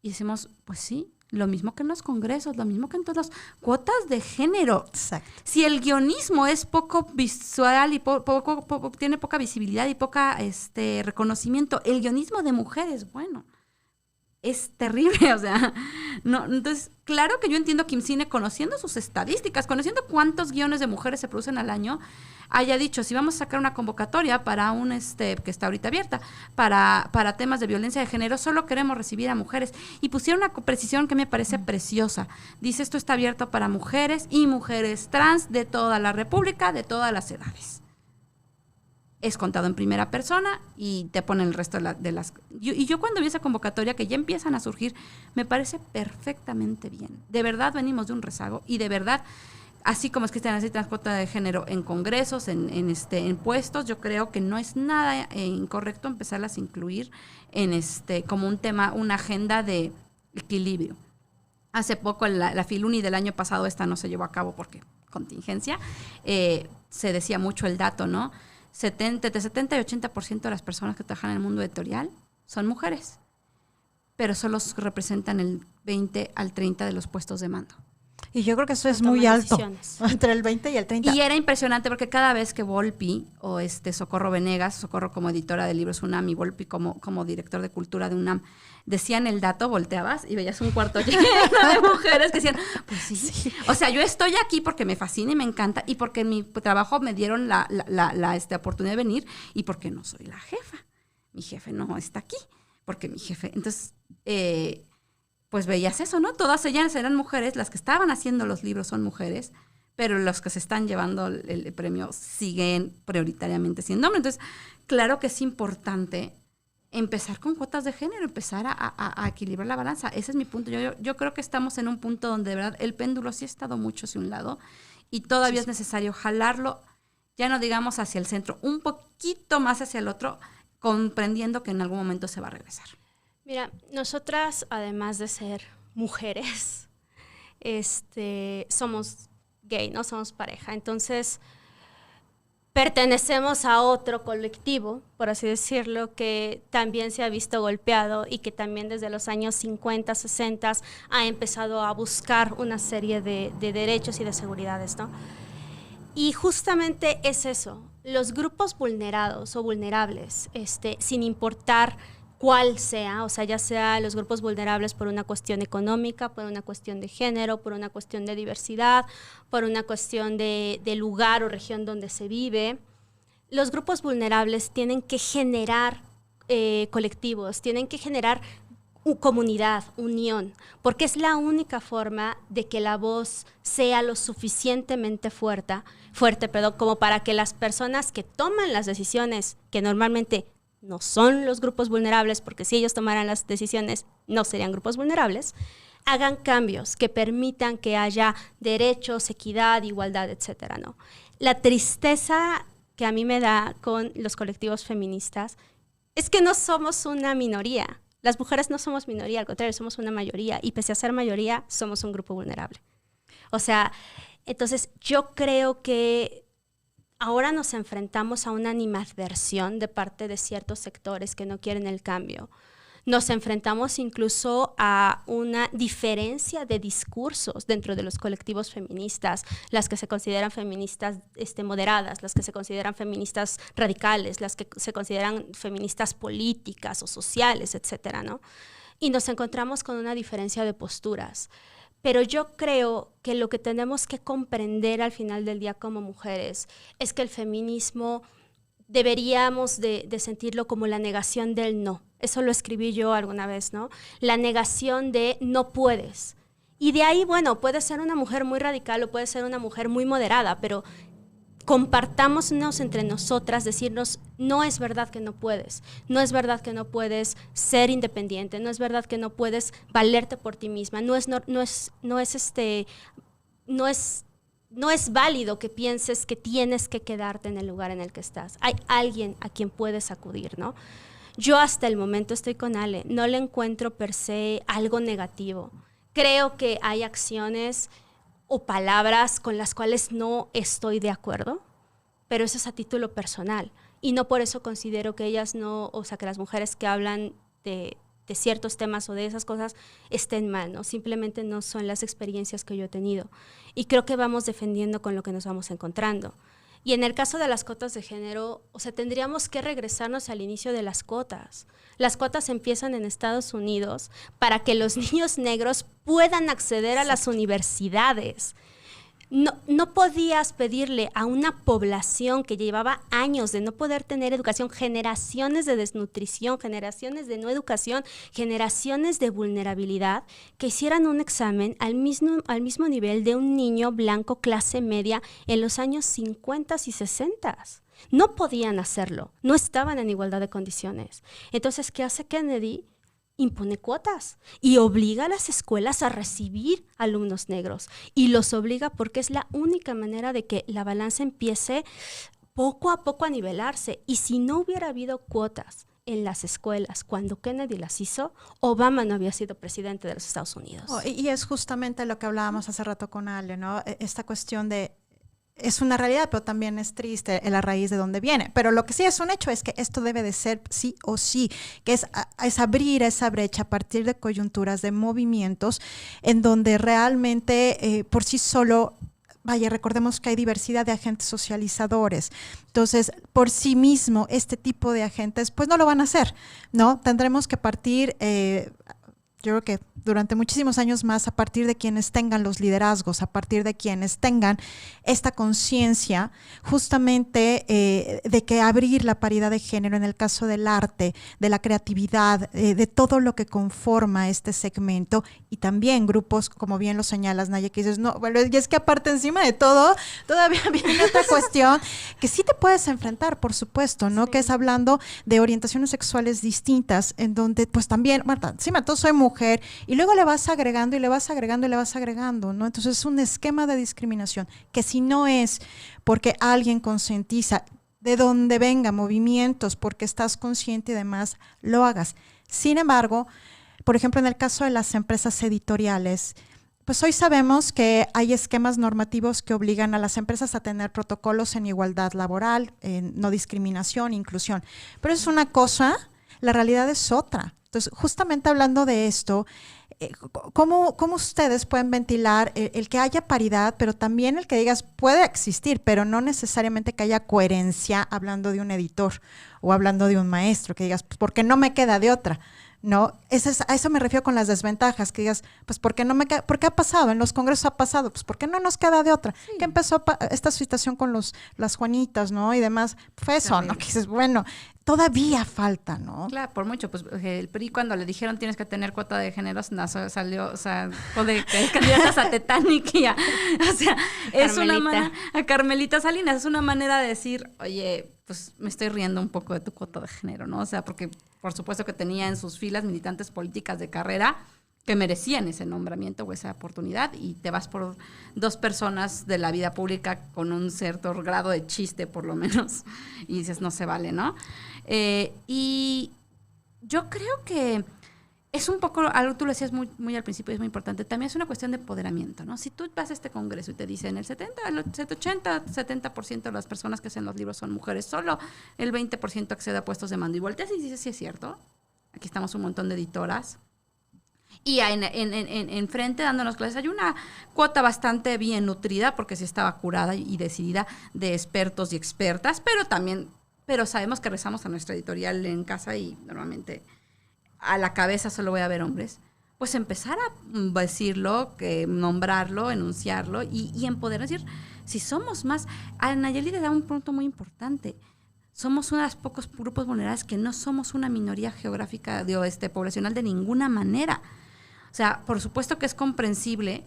Y decimos, pues sí, lo mismo que en los congresos, lo mismo que en todas las cuotas de género. Exacto. Si el guionismo es poco visual y tiene poca visibilidad y poca reconocimiento, el guionismo de mujeres, bueno, es terrible, o sea, no. Entonces, claro que yo entiendo que IMCINE, conociendo sus estadísticas, conociendo cuántos guiones de mujeres se producen al año, haya dicho, si vamos a sacar una convocatoria para que está ahorita abierta, para temas de violencia de género, solo queremos recibir a mujeres. Y pusieron una precisión que me parece preciosa. Dice, esto está abierto para mujeres y mujeres trans de toda la República, de todas las edades. Es contado en primera persona y te ponen el resto de las... Y yo cuando vi esa convocatoria que ya empiezan a surgir, me parece perfectamente bien. De verdad venimos de un rezago y de verdad así como es que necesitan cuota de género en congresos, en puestos, yo creo que no es nada incorrecto empezarlas a incluir en como un tema, una agenda de equilibrio. Hace poco la Filuni del año pasado, esta no se llevó a cabo porque contingencia, se decía mucho el dato, ¿no? Entre 70 y 80% de las personas que trabajan en el mundo editorial son mujeres, pero solo representan el 20 al 30 de los puestos de mando. Y yo creo que eso es muy alto, entre el 20 y el 30. Y era impresionante porque cada vez que Volpi o Socorro Venegas, Socorro como editora de libros UNAM y Volpi como director de cultura de UNAM, decían el dato, volteabas y veías un cuarto lleno de mujeres que decían, pues sí. O sea, yo estoy aquí porque me fascina y me encanta y porque en mi trabajo me dieron la oportunidad de venir y porque no soy la jefa. Mi jefe no está aquí, porque mi jefe... Entonces... pues veías eso, ¿no? Todas ellas eran mujeres, las que estaban haciendo los libros son mujeres, pero los que se están llevando el premio siguen prioritariamente siendo hombres. Entonces, claro que es importante empezar con cuotas de género, empezar a equilibrar la balanza. Ese es mi punto. Yo creo que estamos en un punto donde de verdad el péndulo sí ha estado mucho hacia un lado y todavía es necesario jalarlo, ya no digamos hacia el centro, un poquito más hacia el otro, comprendiendo que en algún momento se va a regresar. Mira, nosotras, además de ser mujeres, somos gay, ¿no? Somos pareja. Entonces, pertenecemos a otro colectivo, por así decirlo, que también se ha visto golpeado y que también desde los años 50, 60 ha empezado a buscar una serie de derechos y de seguridades, ¿no? Y justamente es eso, los grupos vulnerados o vulnerables, sin importar cuál sea, o sea, ya sea los grupos vulnerables por una cuestión económica, por una cuestión de género, por una cuestión de diversidad, por una cuestión de lugar o región donde se vive. Los grupos vulnerables tienen que generar colectivos, tienen que generar comunidad, unión, porque es la única forma de que la voz sea lo suficientemente fuerte, como para que las personas que toman las decisiones, que normalmente no son los grupos vulnerables, porque si ellos tomaran las decisiones no serían grupos vulnerables, hagan cambios que permitan que haya derechos, equidad, igualdad, etcétera, ¿no? La tristeza que a mí me da con los colectivos feministas es que no somos una minoría. Las mujeres no somos minoría, al contrario, somos una mayoría, y pese a ser mayoría, somos un grupo vulnerable. O sea, entonces yo creo que ahora nos enfrentamos a una animadversión de parte de ciertos sectores que no quieren el cambio. Nos enfrentamos incluso a una diferencia de discursos dentro de los colectivos feministas, las que se consideran feministas moderadas, las que se consideran feministas radicales, las que se consideran feministas políticas o sociales, etcétera, ¿no? Y nos encontramos con una diferencia de posturas. Pero yo creo que lo que tenemos que comprender al final del día como mujeres es que el feminismo deberíamos de sentirlo como la negación del no. Eso lo escribí yo alguna vez, ¿no? La negación de no puedes. Y de ahí, bueno, puede ser una mujer muy radical o puede ser una mujer muy moderada, pero compartámonos entre nosotras, decirnos, no es verdad que no puedes, no es verdad que no puedes ser independiente, no es verdad que no puedes valerte por ti misma, no es válido que pienses que tienes que quedarte en el lugar en el que estás. Hay alguien a quien puedes acudir, ¿no? Yo hasta el momento estoy con Ale, no le encuentro per se algo negativo. Creo que hay acciones o palabras con las cuales no estoy de acuerdo, pero eso es a título personal. Y no por eso considero que ellas no, o sea, que las mujeres que hablan de ciertos temas o de esas cosas estén mal, ¿no? Simplemente no son las experiencias que yo he tenido. Y creo que vamos defendiendo con lo que nos vamos encontrando. Y en el caso de las cuotas de género, o sea, tendríamos que regresarnos al inicio de las cuotas. Las cuotas empiezan en Estados Unidos para que los niños negros puedan acceder a las universidades. No podías pedirle a una población que llevaba años de no poder tener educación, generaciones de desnutrición, generaciones de no educación, generaciones de vulnerabilidad, que hicieran un examen al mismo nivel de un niño blanco clase media en los años 50 y 60. No podían hacerlo, no estaban en igualdad de condiciones. Entonces, ¿qué hace Kennedy? impone cuotas y obliga a las escuelas a recibir alumnos negros. Y los obliga porque es la única manera de que la balanza empiece poco a poco a nivelarse. Y si no hubiera habido cuotas en las escuelas cuando Kennedy las hizo, Obama no había sido presidente de los Estados Unidos. Y es justamente lo que hablábamos hace rato con Ale, ¿no? Esta cuestión de, es una realidad, pero también es triste la raíz de dónde viene. Pero lo que sí es un hecho es que esto debe de ser sí o sí, que es abrir esa brecha a partir de coyunturas, de movimientos, en donde realmente por sí solo... Vaya, recordemos que hay diversidad de agentes socializadores. Entonces, por sí mismo, este tipo de agentes, pues no lo van a hacer, ¿no? Tendremos que partir, yo creo que durante muchísimos años más, a partir de quienes tengan los liderazgos, a partir de quienes tengan esta conciencia justamente de que abrir la paridad de género en el caso del arte, de la creatividad, de todo lo que conforma este segmento, y también grupos, como bien lo señalas, Naya, que dices, no, bueno, y es que aparte encima de todo, todavía viene otra cuestión que sí te puedes enfrentar, por supuesto, ¿no? Sí. Que es hablando de orientaciones sexuales distintas, en donde pues también, Marta, encima de todo soy mujer, y luego le vas agregando y le vas agregando y le vas agregando, ¿no? Entonces es un esquema de discriminación que si no es porque alguien concientiza, de donde venga movimientos, porque estás consciente y demás, lo hagas. Sin embargo, por ejemplo, en el caso de las empresas editoriales, pues hoy sabemos que hay esquemas normativos que obligan a las empresas a tener protocolos en igualdad laboral, en no discriminación, inclusión. Pero es una cosa, la realidad es otra. Entonces, justamente hablando de esto, ¿cómo ustedes pueden ventilar el que haya paridad, pero también el que digas puede existir, pero no necesariamente que haya coherencia hablando de un editor o hablando de un maestro, que digas, pues porque no me queda de otra? No, a eso me refiero con las desventajas, que digas, pues ¿por qué ha pasado? En los congresos ha pasado, pues ¿por qué no nos queda de otra? Sí. ¿Qué empezó esta situación con las Juanitas, ¿no? Y demás, fue eso, ¿no? Que dices, bueno, todavía falta, ¿no? Claro, por mucho, pues el PRI cuando le dijeron tienes que tener cuota de géneros, salió, o sea, de candidatas a Titanic y o sea, es una manera, a Carmelita Salinas, es una manera de decir, oye, pues me estoy riendo un poco de tu cuota de género, ¿no? O sea, porque por supuesto que tenía en sus filas militantes políticas de carrera que merecían ese nombramiento o esa oportunidad, y te vas por dos personas de la vida pública con un cierto grado de chiste, por lo menos, y dices, no se vale, ¿no? Y yo creo que es un poco, algo tú lo decías muy al principio, es muy importante, también es una cuestión de empoderamiento, ¿no? Si tú vas a este congreso y te dicen el 70% de las personas que hacen los libros son mujeres, solo el 20% accede a puestos de mando, y volteas y dices, sí es cierto, aquí estamos un montón de editoras, y en frente dándonos clases hay una cuota bastante bien nutrida, porque sí estaba curada y decidida, de expertos y expertas, pero sabemos que rezamos a nuestra editorial en casa y normalmente a la cabeza solo voy a ver hombres. Pues empezar a decirlo, nombrarlo, enunciarlo y empoderar, decir, si somos más, a Nayeli le da un punto muy importante. Somos uno de los pocos grupos vulnerables que no somos una minoría geográfica poblacional de ninguna manera. O sea, por supuesto que es comprensible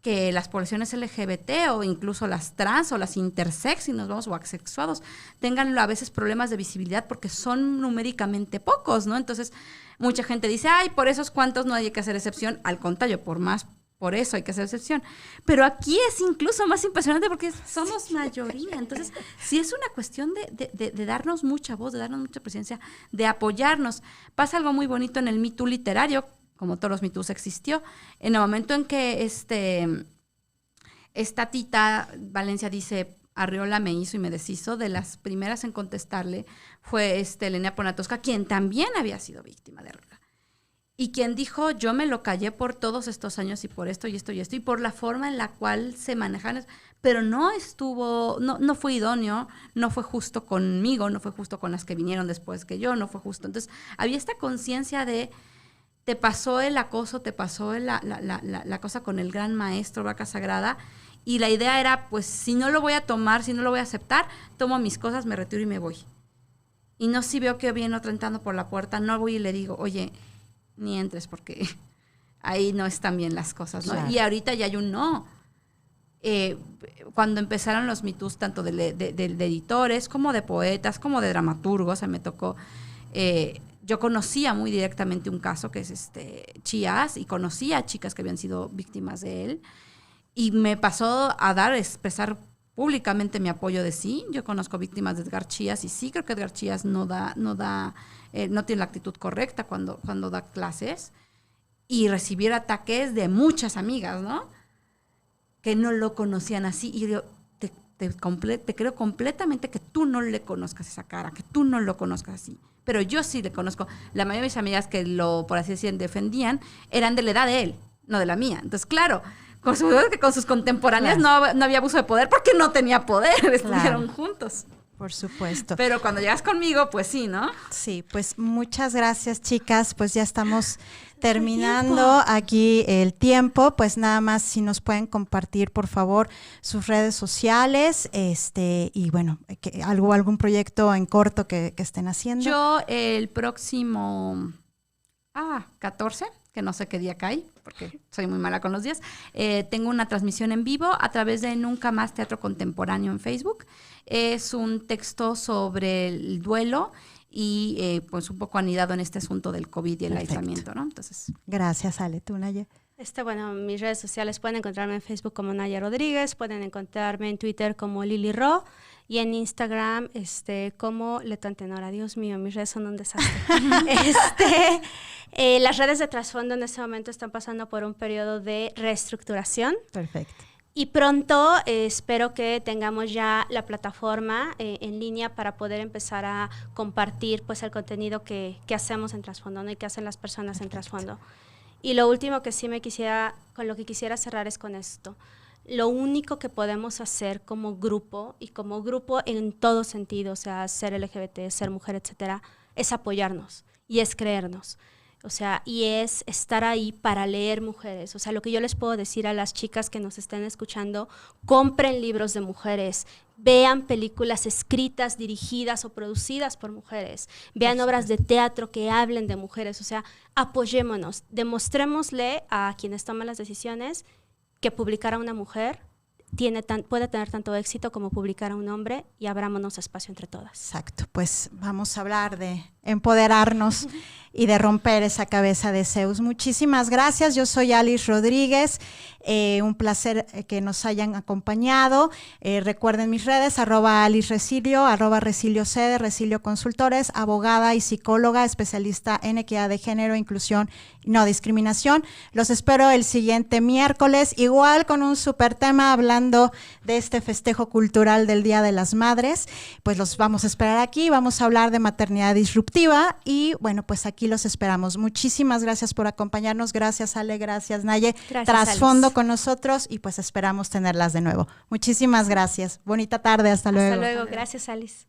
que las poblaciones LGBT o incluso las trans o las intersex, si nos vamos, o asexuados, tengan a veces problemas de visibilidad porque son numéricamente pocos, ¿no? Entonces, mucha gente dice, ay, por esos cuantos no hay que hacer excepción. Al contrario, por eso hay que hacer excepción. Pero aquí es incluso más impresionante porque somos mayoría. Entonces, sí es una cuestión de darnos mucha voz, de darnos mucha presencia, de apoyarnos. Pasa algo muy bonito en el Me Too literario, como todos los Me Toos existió. En el momento en que esta Tita Valencia dice, Arriola me hizo y me deshizo, de las primeras en contestarle fue Elena Poniatowska, quien también había sido víctima de Arriola. Y quien dijo, yo me lo callé por todos estos años y por esto y esto y esto, y por la forma en la cual se manejan, pero no fue idóneo, no fue justo conmigo, no fue justo con las que vinieron después que yo, no fue justo. Entonces, había esta conciencia de, te pasó el acoso, te pasó la cosa con el gran maestro Vaca Sagrada, y la idea era, pues, si no lo voy a tomar, si no lo voy a aceptar, tomo mis cosas, me retiro y me voy. Y no, si veo que viene otro entrando por la puerta, no voy y le digo, oye, ni entres porque ahí no están bien las cosas, ¿no? Claro. Y ahorita ya hay un no. Cuando empezaron los Me Toos, tanto de editores como de poetas, como de dramaturgos, me tocó yo conocía muy directamente un caso que es Chías, y conocía a chicas que habían sido víctimas de él, y me pasó a expresar públicamente mi apoyo de sí. Yo conozco víctimas de Edgar Chías y sí creo que Edgar Chías no tiene la actitud correcta cuando da clases, y recibir ataques de muchas amigas, ¿no? Que no lo conocían así, y yo te creo completamente que tú no le conozcas esa cara, que tú no lo conozcas así, pero yo sí le conozco. La mayoría de mis amigas que por así decir, defendían, eran de la edad de él, no de la mía. Entonces, claro, con sus contemporáneas claro, no había abuso de poder porque no tenía poder, estuvieron juntos. Por supuesto. Pero cuando llegas conmigo, pues sí, ¿no? Sí, pues muchas gracias, chicas. Pues ya estamos terminando aquí el tiempo. Pues nada más si nos pueden compartir, por favor, sus redes sociales, y bueno, algún proyecto en corto que estén haciendo. Yo el próximo 14, que no sé qué día cae, porque soy muy mala con los días, tengo una transmisión en vivo a través de Nunca Más Teatro Contemporáneo en Facebook. Es un texto sobre el duelo y pues un poco anidado en este asunto del COVID y el aislamiento, ¿no? Entonces, gracias, Ale. ¿Tú, Naye? Bueno, mis redes sociales pueden encontrarme en Facebook como Naya Rodríguez, pueden encontrarme en Twitter como Lili Ro y en Instagram como Leto Antenora. Dios mío, mis redes son un desastre. Las redes de trasfondo en este momento están pasando por un periodo de reestructuración. Perfecto. Y pronto espero que tengamos ya la plataforma en línea para poder empezar a compartir pues el contenido que hacemos en trasfondo, ¿no? Y que hacen las personas en trasfondo. Y lo último que sí con lo que quisiera cerrar es con esto. Lo único que podemos hacer como grupo, y como grupo en todo sentido, o sea, ser LGBT, ser mujer, etcétera, es apoyarnos y es creernos. O sea, y es estar ahí para leer mujeres. O sea, lo que yo les puedo decir a las chicas que nos estén escuchando, compren libros de mujeres, vean películas escritas, dirigidas o producidas por mujeres, vean obras de teatro que hablen de mujeres. O sea, apoyémonos, demostrémosle a quienes toman las decisiones que publicar a una mujer puede tener tanto éxito como publicar a un hombre, y abrámonos espacio entre todas. Exacto, pues vamos a hablar de empoderarnos y de romper esa cabeza de Zeus. Muchísimas gracias, yo soy Alice Rodríguez, un placer que nos hayan acompañado. Recuerden mis redes, @AliceRecilio, @RecilioCede, Recilio Consultores, abogada y psicóloga, especialista en equidad de género, inclusión y no discriminación. Los espero el siguiente miércoles, igual con un súper tema hablando de este festejo cultural del Día de las Madres. Pues los vamos a esperar aquí, vamos a hablar de maternidad disruptiva y bueno, pues aquí los esperamos. Muchísimas gracias por acompañarnos, gracias Ale, gracias Naye, trasfondo con nosotros, y pues esperamos tenerlas de nuevo. Muchísimas gracias, bonita tarde, hasta luego. Hasta luego, gracias Alice.